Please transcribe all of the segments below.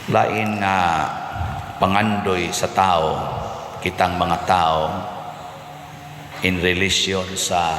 Lain nga pangandoy sa tao, kitang mga tao, in relation sa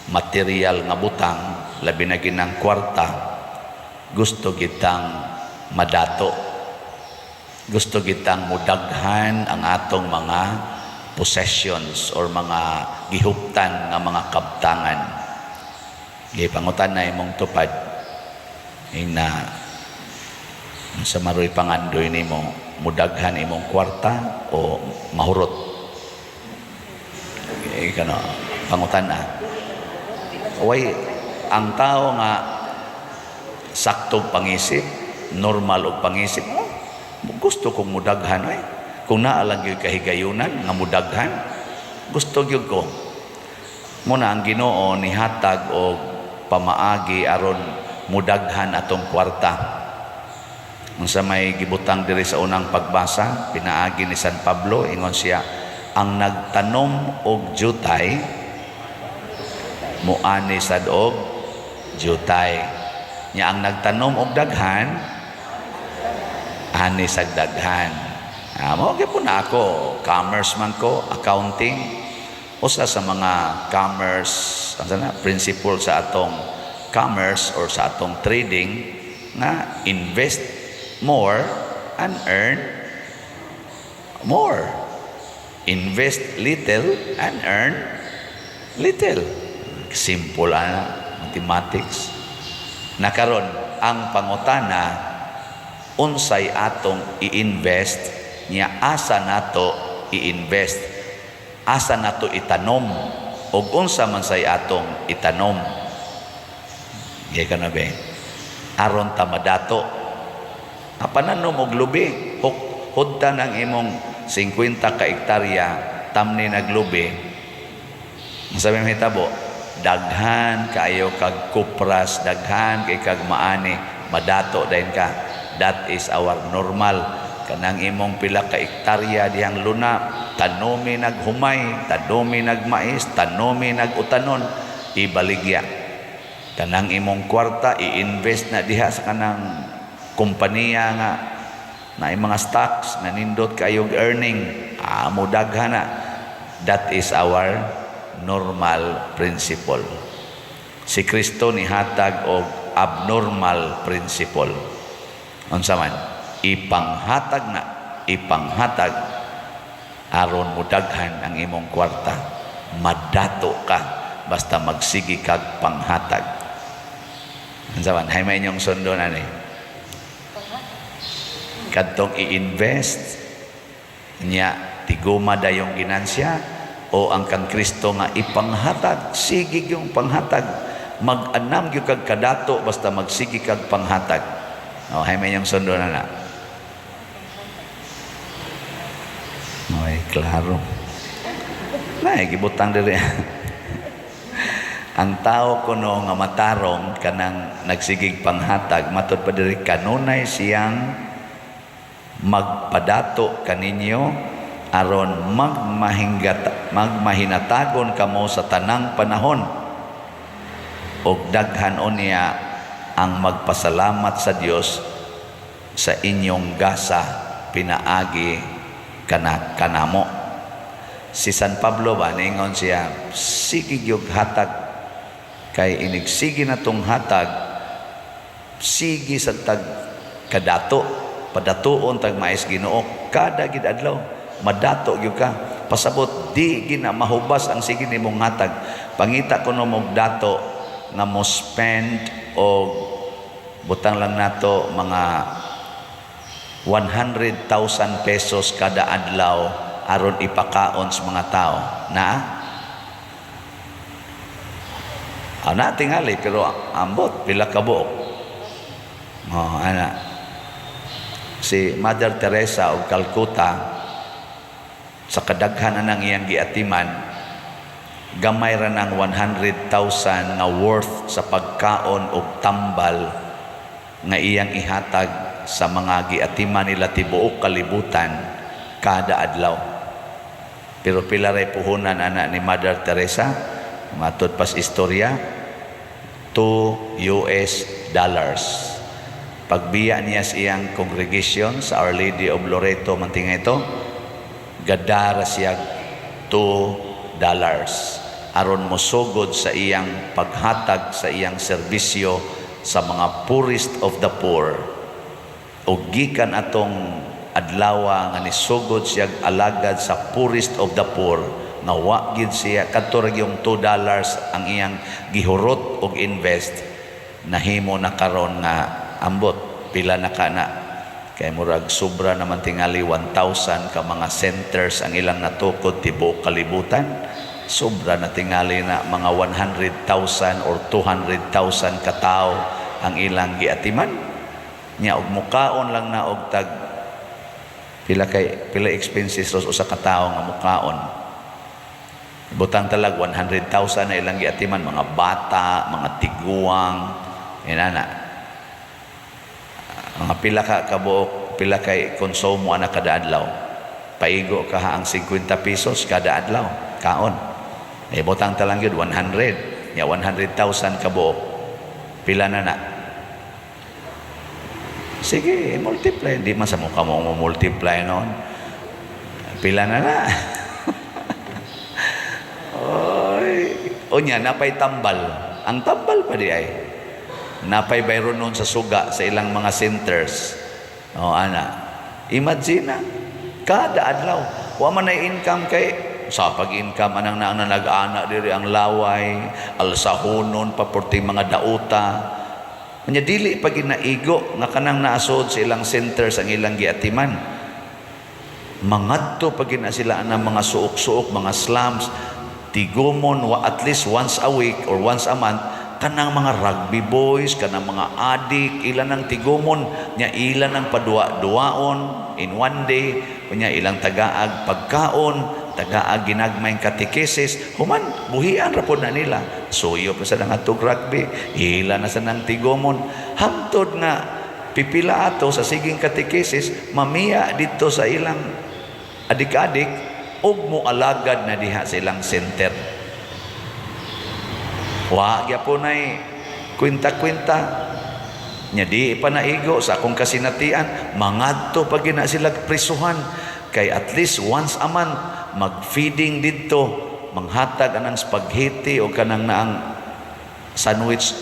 material nga butang, labi na ginang kwarta, gusto kitang madato. Gusto kitang mudaghan ang atong mga possessions or mga gihuptan nga mga kabtangan. Gipangutan na imong tupad ina sa maroy pangandoy nimo mudaghan imong kwarta o mahurot. Kano pangutan na. Way ang tao nga saktong pangisip, normal og pangisip, gusto kong mudaghan ay. Kung naalang yung kahigayunan nga mudaghan, gusto gyud ko. Muna ang Ginoo ni hatag og pamaagi aron mudaghan atong kwarta. Unsa may gibutang diri sa unang pagbasa, pinaagi ni San Pablo, ingon siya, ang nagtanom og jutay muani sad og jutay. Nya ang nagtanom og daghan ani sa daghan. Mao gyud na ako, commerce man ko, accounting, usa sa mga commerce, principle sa atong commerce or sa atong trading nga invest more and earn more. Invest little and earn little. Simple mathematics. Nakaron ang pangutana, unsay atong i-invest niya, asa nato i-invest, asa nato itanom, o unsa man say atong itanom. Gaya ka na ba? Aron ta madato. Apananom og lubi, hudta ng imong 50 ka hektarya, tamni naglubi. Masabi mo hitabo, daghan kayo kag kupras, daghan kay kag maani, madato dahin ka. That is our normal. Kanang imong pila ka hektarya diyang luna, tanomi naghumay, tanomi nagmais, tanomi nagutanon, ibaligya. Kanang imong kwarta i-invest na diha sa kanang kompanya nga na mga stocks na nindot kayong earning, mo daghan na. That is our normal principle. Si Kristo ni hatag og abnormal principle. Unsa man, ipanghatag aron mudaghan ang imong kwarta, madato ka basta magsigi kag panghatag. Unsa man, hay may inyong sundo na ni kadtong i-invest niya tiguma dayong ginansya o ang kang Kristo nga ipanghatag, sige yung panghatag, mag-anam gyud kag kadato basta magsigi kag panghatag. Hay may yung sundo na. Ay, klaro. Gibutang diri. Ang tao kuno nga matarong kanang nagsigig panghatag, matud pa diri kanunay siyang magpadato kaninyo aron magmahinatagon kamo sa tanang panahon og daghan niya ang magpasalamat sa Dios sa inyong gasa pinaagi kanamo. Si San Pablo ba ningon siya, sige gyud hatag kay inigsigi na tong hatag, sige sa tag kadato, padatuon tag mais Ginoo kada gid adlaw, madato gyud ka. Pasabot di gina mahubas ang sige nimong hatag. Pangita kuno mog dato nga mo spend o butang lang nato mga 100,000 pesos kada adlaw aron ipakaon sa mga tao na ana tingali pero ambot pila ka buok. Ana si Mother Teresa of Calcutta, sa kadaghanan ng iyang giatiman, gamay ra ng 100,000 nga worth sa pagkaon og tambal nga iyang ihatag sa mga giatiman nila tibuok kalibutan kada adlaw. Pero pila ray puhunan ana ni Mother Teresa, matud pas istorya, $2. pagbiya niya sa iyang congregation sa Our Lady of Loreto mantinga ito, gadara siya $2 aron mosugod sa iyang paghatag sa iyang serbisyo sa mga poorest of the poor. Ug gikan atong adlaw nga nisugod siya alagad sa poorest of the poor, nga wa gid siya kadto yung $2 ang iyang gihurot og invest, nahimo na karon nga ambot pila na kana kay murag sobra naman tingali 1,000 ka mga centers ang ilang natukod tibuok kalibutan. Sobra na tingali na mga 100,000 or 200,000 ka tawo ang ilang giatiman nya, og mukaon lang na og tag pila expenses ros usa ka tawo nga mukaon. Butang talag 100,000 na ilang giatiman, mga bata, mga tiguang, inana. Mga pila ka kabuok, pila kay konsumo ana kada adlaw. Paigo ka ang 50 pesos kada adlaw, kaon. Butang talang yun 100, ya 100,000 kabuok. Pila na na. Sige, multiply. Di man sa mukha mo multiply noon. Pila na na. Oy, unya napay tambal. Ang tambal pa di ay. Napay bayron noon sa suga sa ilang mga centers. O ana. Imagine na, kada adlaw wa man ay income kay sa pag-income anang na nag-ana diri ang laway, alsahonon paporting mga dauta. Nya dili pag ginaigo nga kanang naasod sa ilang centers ang ilang giatiman. Mangadto pag gina sila ang mga suok-suok, mga slums, tigumon at least once a week or once a month kanang mga rugby boys, kanang mga adik, ilan ang tigumon, nya ilan ang padua-duaon in one day, nya ilang tagaag pagkaon, tagaag ginagmayng katekesis, human buhian ra pod na nila. Suyo pa sa nangatog rugby, ilan na sa nang tigumon, hangtod nga pipila ato sa siging katekesis, mamiya dito sa ilang adik-adik ug mo alagad na diha sa ilang center. Wa gyapon ay kwenta-kwenta nya di pa naigo sa akong kasinatian, mangadto pag gina sila prisuhan kay at least once a month mag-feeding dito, manghatag anang spaghetti o kanang naang sandwich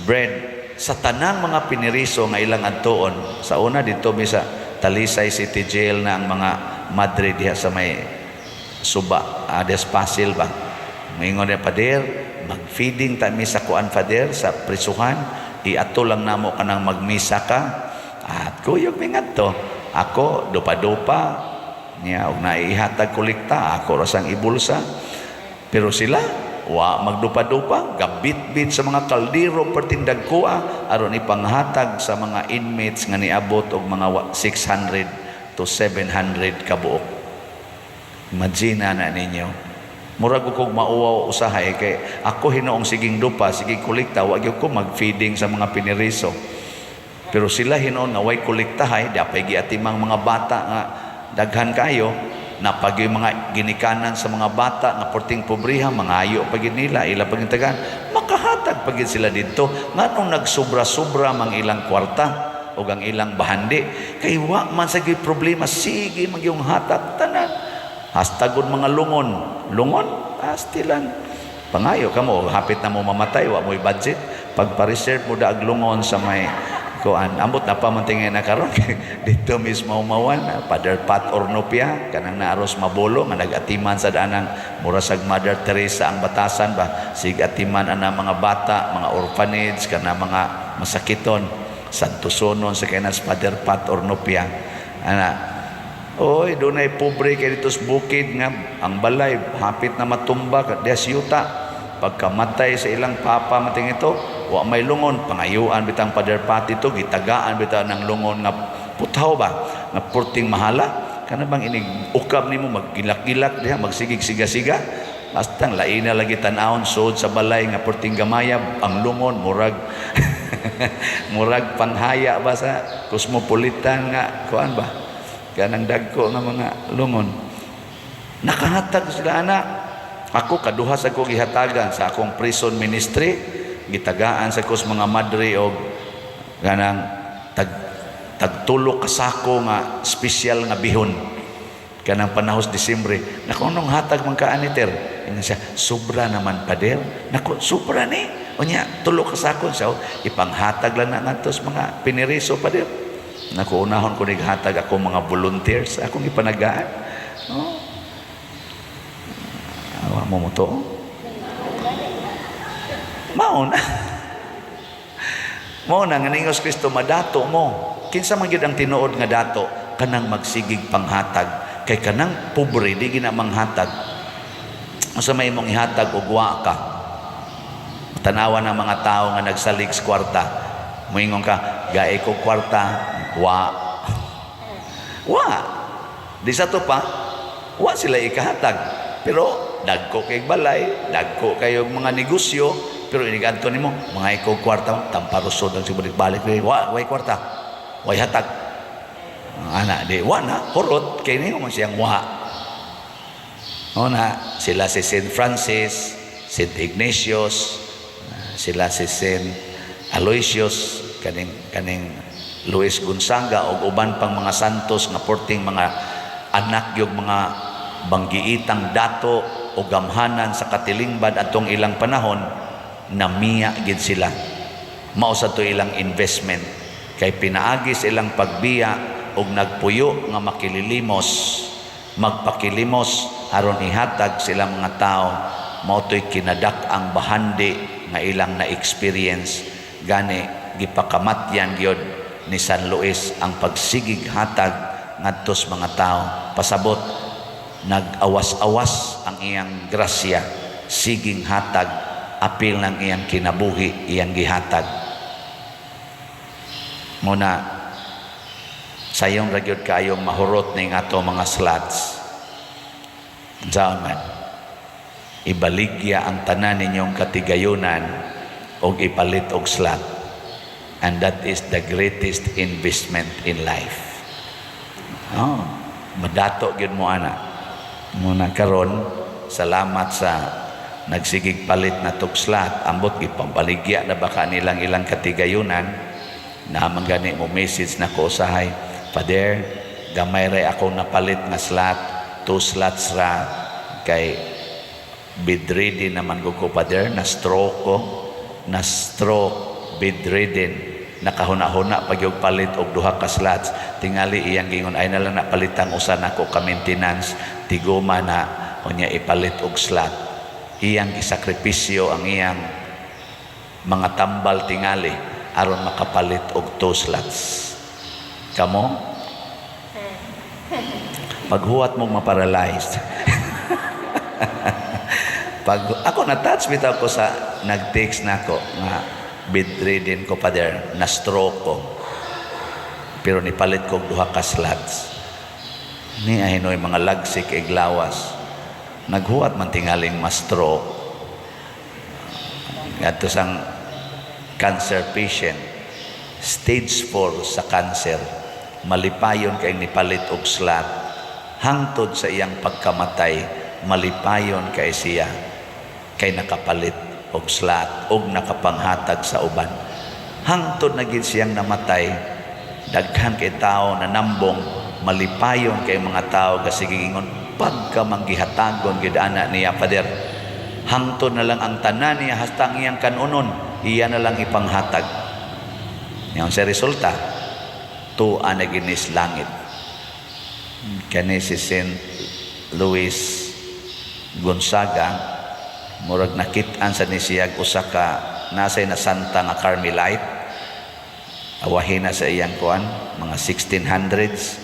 bread sa tanang mga piniriso nga ilang adtoon. Sa una dito sa Talisay City Jail na ang mga madre diha sa may suba, Despasil ba, maingon na pader, mag-feeding tami sa kuan pader sa prisuhan, iato lang namo kanang magmisa ka at kuyog mingat to ako dupa-dupa niya og naihatag kolekta ako rasang ibulsa, pero sila wa magdupa-dupa, gabit-bit sa mga kaldero perting dagkua aron ipanghatag sa mga inmates nga niabot og mga 600 to 700 kabuok. Imagine na ninyo. Murag ko mauwaw usahay kay ako hinoong siging dupa, siging kolekta, wag ko mag-feeding sa mga piniriso. Pero sila hinoon nga way kolektahay, dapay giatimang mga bata nga daghan kayo, napag yung mga ginikanan sa mga bata nga porting pobriha, mga ayo pagid nila, ila pagid tagan, makahatag pagid sila dito. Nganong nagsobra-sobra mang ilang kwarta o ang ilang bahandi, kay wa man sa problema, sige magyong hatag tanan. Hastagod mga lungon, astilan. Pangayo ka mo, hapit na mo mamatay, wa mo'y budget. Pagpa-reserve mo daag lungon sa may kuan. Ambot na pamantingin na karon dito mismo umawan, Father Pat Ornopia, kanang naaros mabolo, nga nag-atiman sa daanang murasag Mother Teresa ang batasan ba, sig atiman ana mga bata, mga orphanage, kana mga masakiton, santusonon sa kanas Father Pat Ornopia. Ana, oy, doon ay pobre kay dito sa bukid nga ang balay hapit na matumba des yuta. Pagkamatay sa ilang papa mating ito, wa may lungon, pangayuan bitang Father Pati to, gitagaan bitang ng lungon nga putaw ba, nga porting mahala. Kana bang inig ukab nimo maggilak-gilak diha, magsigig siga-siga. Bastang lain na lagi tanawon sud sa balay nga porting gamayab ang lungon murag murag panghaya ba sa cosmopolitan nga kuan ba. Ganang dagko nga mga lungon. Nakahatag sila anak. Ako kaduha sa ko gihatagan sa akong prison ministry, gitagaan sa ko sa mga madre og ganang tag tagtulo ka sako nga special nga bihon kanang panahos Disyembre. Naku, nung hatag man ka aniter, ina siya, sobra naman pader. Naku, sobra ni. Unya, tulo ka sako siya, ipanghatag lang na natos mga piniriso pader. Naku, unahon ko nighatag ako mga volunteers, akong ipanagaan. Oh. Awa mo to. Mauna. Mauna nga ningos Kristo madato mo. Kinsa man gyud ang tinuod nga dato kanang magsigig panghatag. Kay kanang pobre di gina manghatag. Asa may imong ihatag og wa ka. Tanawa ng mga tao nga nagsalig sa kwarta. Moingon ka, gae ko kwarta, wa. Wa. Di sa to pa, wa sila ikahatag. Pero dagko kay balay, dagko kayo mga negosyo, pero inigadto nimo, mga ikaw kwarta, tamparusod ang sibalik-balik, wa, way kwarta, way hatag. Anak di wa na hurot kay niyo man siyang wa. Na sila si Saint Francis, Saint Ignatius, sila si Saint Aloysius, kaning Luis Gonzaga o uban pang mga santos nga porting mga anak yung mga banggiitang dato o gamhanan sa katilingban atong ilang panahon, namiya gid sila. Mao sa to ilang investment kay pinaagi ilang pagbiya og nagpuyo nga makililimos, magpakilimos aron ihatag sila mga tao. Mao to'y kinadak ang bahandi nga ilang na experience gani gipakamatyan gyud ni San Luis ang pagsigig hatag ngadtos mga tao. Pasabot nag-awas-awas ang iyang grasya, siging hatag, apil ng iyang kinabuhi iyang gihatag. Muna sayong ragyod kayong mahurot ning ato mga slots. Zaman, ibaligya ang tanan ninyong katigayunan o ipalit og slot. And that is the greatest investment in life. Oh, madato gyud mo ana. Muna karon, salamat sa nagsigig palit na tog slot. Ambot gipabaligya na baka nilang ilang katigayunan. Naman gani mo message na ko usahay, Pader, gamay ray ako napalit nga slot, 2 slots ra kay bedridden naman ko Pader, na stroke ko, na stroke, bedridden, nakahuna-huna pag yung palit og 2 ka slots. Tingali iyang gingon ay nalang napalitan usa nako ka maintenance, tiguma na unya ipalit og slot. Iyang isakripisyo ang iyang mga tambal tingali aron makapalit og 2 slots. Kamo? Paghuwat mong maparalyzed. Pag ako na-touch bitaw ko sa nag-text na ko nga bedridden ko Pader, na stroke ko. Pero nipalit ko 2 ka slots. Ni ahinoy mga lagsik iglawas. Naghuwat man tingaling ma-stroke. Adto sang cancer patient, stage 4 sa cancer, malipayon kay nipalit og slot. Hangtod sa iyang pagkamatay, malipayon kay siya kay nakapalit og slot og nakapanghatag sa uban. Hangtod na gid siyang namatay, daghan kay tao na nambong, malipayon kay mga tao kasi gigingon pagka manggihatagon gid ana niya Pader. Hangtod na lang ang tanan niya hasta ang iyang kanunon, iya na lang ipanghatag. Yang sa resulta, tuwa na ginis langit. Kani si Saint Luis Gonzaga, murag nakit-an sa nisiyag usa ka nasay na santa nga Carmelite. Awahin na sa iyang kuan, mga 1600s.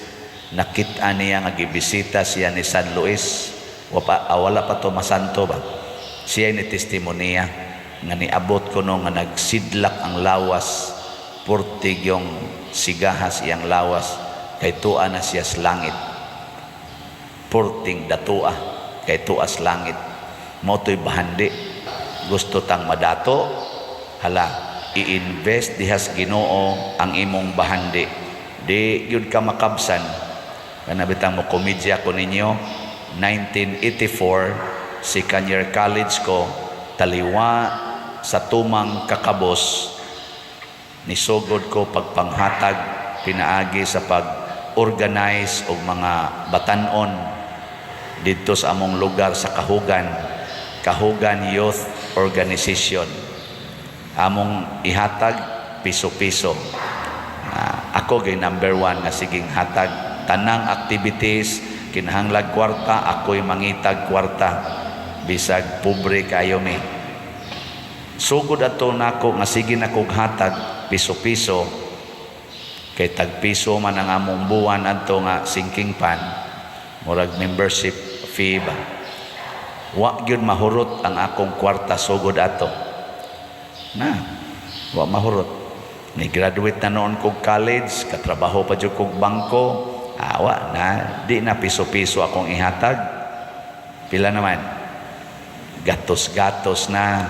Nakit-an niya nga gibisita siya ni San Luis. Wala pa to masanto ba? Siya ni testimonya nga niabot ko no nga nagsidlak ang lawas, purtig yung sigahas iyang lawas, kay tuwa na siya sa langit. Purting datua kay tuas langit. Moto'y bahandi, gusto tang madato, hala, i-invest dihas Ginoo ang imong bahandi. Di yun ka makabsan. Kanabitang mo komedya ko ninyo, 1984, second year college ko, taliwa sa tumang kakabos, nisugod ko pagpanghatag pinaagi sa pag-organize og mga batanon dito sa among lugar sa Kahugan Youth Organization. Among ihatag piso-piso. Ako gay number 1 nga siging hatag tanang activities kinahanglag kwarta, ako'y mangitag kwarta bisag pobre kayo mi. Sugod ato nako nga sige nakog hatag piso-piso kay tag piso man ang among buwan adto nga sinking pan murag membership fee ba. Wa gyud mahurot ang akong kwarta sugod ato. Wa mahurot. Ni graduate na noon kog college, katrabaho pa jud kog bangko. Wa na, di na piso-piso akong ihatag. Pila naman? Gatos-gatos na.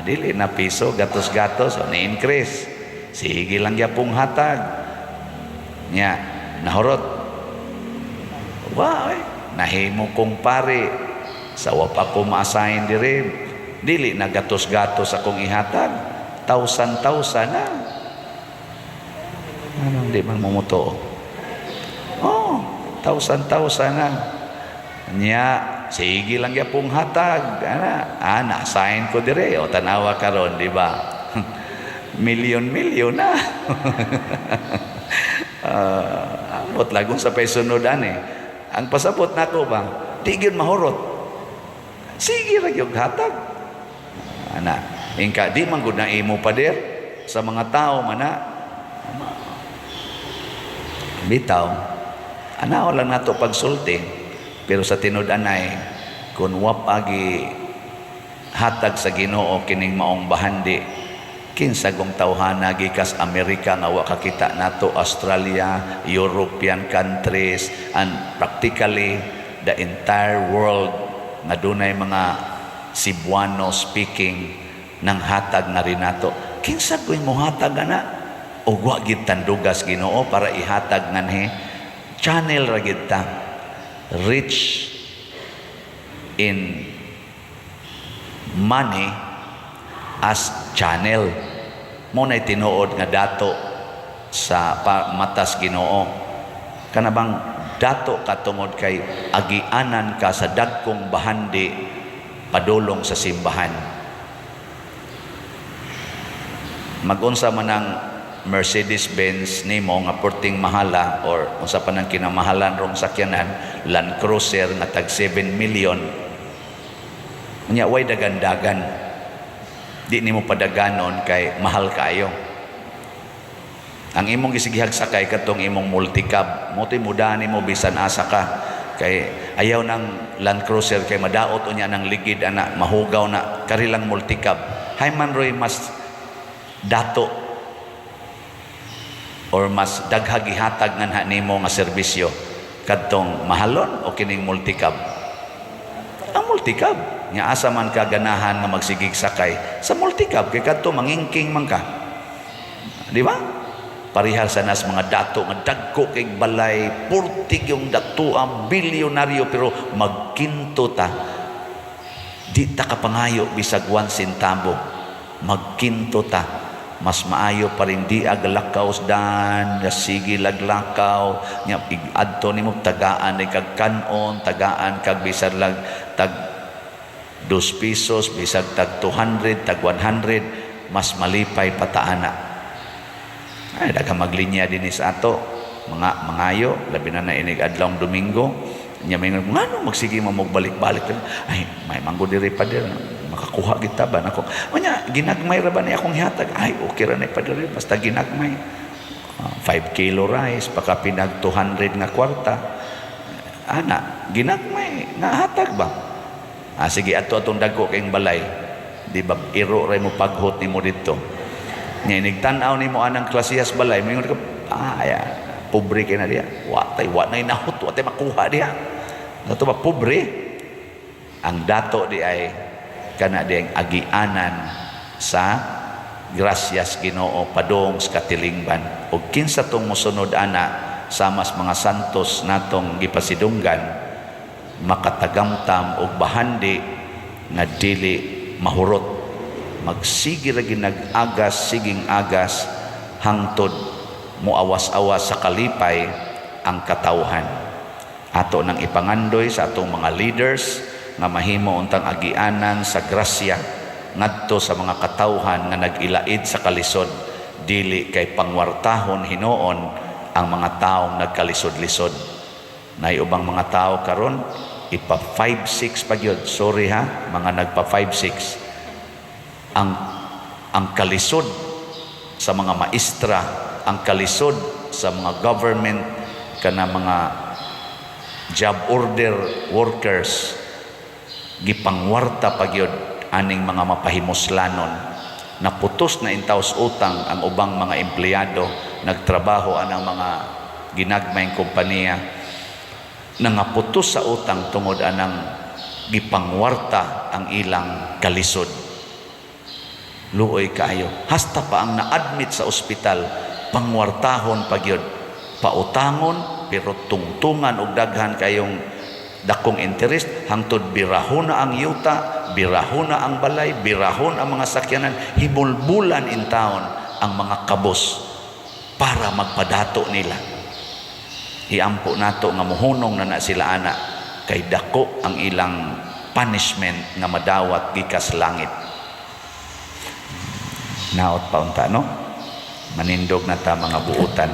Dili na piso, gatos-gatos, o ni-increase. Sige lang yapong hatag. Nya, nahurot. Wow, nahimo kong pare. Sawa pa ko ma-assign diri. Dili na gatos-gatos akong ihatag. Tausan-tausan na. Ano, di man mumuto. Tausan-tausan na. Nya, sige lang yapong hatag. Na-assign ko dire. O tanawa karon, di ba? Milyon-milyon na. Amot lagong sa pesunodan eh. Ang pasabot na ko ba? Di yun mahurot. Sige lang yung hatag. Ingka, di man gud na imo pa der sa mga tao mana. Bitaw, anaw lang nato pagsulti, pero sa tinud-anay, kung wapagi hatag sa Ginoo kining maong bahandi, kinsagong tawhana gikas Amerika nga wa kakita nato, Australia, European countries, and practically the entire world nga dunay mga Cebuano speaking ng hatag na rin nato. Kinsagong mo hatag na? O wa gid tandugas Ginoo para ihatag nganhi channel ra gid ta, rich in money as channel. Mo nay tinuod nga dato sa matas Ginoo kanabang dato katungod kay agianan ka sa dagkong bahandi padulong sa simbahan. Magunsa man ang Mercedes-Benz nimo nga porting mahala or unsa pa nang kinamahalan rong sakyanan, Land Cruiser nga tag 7 million. Unya way dagan-dagan. Di nimo padaganon kay mahal kayo. Ang imong gisigihag sakay katong imong multicab, mo ti mudahan nimo bisan asa ka kay ayaw ng Land Cruiser kay madaot unya ng ligid ana mahugaw na karilang multicab. Hay man roy mas dato or mas daghag ihatag nga nimo nga serbisyo kadtong mahalon o kining multicab. Ang multicab nga asa man ka ganahan nga magsigig sakay sa multicab kay kadto mangingking man ka, di ba? Parihal sa nas mga dato nga dagko kay balay, purtig yung datua, bilyonaryo, pero magkinto ta, di ta kapangayo bisag 1 centavo, magkinto ta. Mas maayo pa rin di aglakaw dan nga sige laglakaw nya adto nimo tagaan ni kag kanon, tagaan kag bisag lag tag 2 pesos, bisag tag 200, tag 100, mas malipay pataana. Ay daghang maglinya dinhi sa ato mga mangayo labi na inig adlawng Domingo nya may ngano magsige magbalik-balik ay may manggo diri pa dir makakuha kita ba nako unya ginagmay ra ba ni akong hihatag ay okay ra ni padre basta ginagmay 5 kilo rice paka pinag 200 nga kwarta ana ginagmay nga hatag ba sige ato atong dagko kayong balay di ba iro ra mo paghot nimo dito nya inigtan-aw nimo anang klasiyas balay mingon ka pobre kay na diya wa na inahot wa tay makuha diya nato ba pobre ang dato di ay kana diyang agianan sa grasyas Ginoo padong sa katilingban ug kinsa tong mosunod ana sa mas mga santos natong gipasidunggan makatagamtam og bahandi nga dili mahurot magsige ra ginag-agas siging agas hangtod muawas-awas sa kalipay ang katawhan. Ato nang ipangandoy sa atong mga leaders nga mahimo untang agianan sa grasya ngadto sa mga katawhan nga nag-ilaid sa kalisod, dili kay pangwartahon hinuon ang mga taong nagkalisod-lisod. Nay ubang mga tao karon ipa 5-6 pa gyud, sorry ha mga nagpa 5-6, ang kalisod sa mga maestra, ang kalisod sa mga government kana mga job order workers, gipangwarta pagyod aning mga mapahimuslanon. Naputos na intaos utang ang ubang mga empleyado, nagtrabaho anang mga ginagmayng kompanya, nangaputos sa utang tungod anang gipangwarta ang ilang kalisod. Luoy kaayo, hasta pa ang na-admit sa ospital, pangwartahon pagyod, pautangon pero tungtungan og daghan kayong dakong interest, hangtod birahon na ang yuta, birahon na ang balay, birahon ang mga sakyanan, hibulbulan in town ang mga kabos para magpadato nila. Iampo nato nga muhunong na sila ana kay dako ang ilang punishment nga madawat gikas langit. Naot pa unta no? Manindog na ta mga buutan.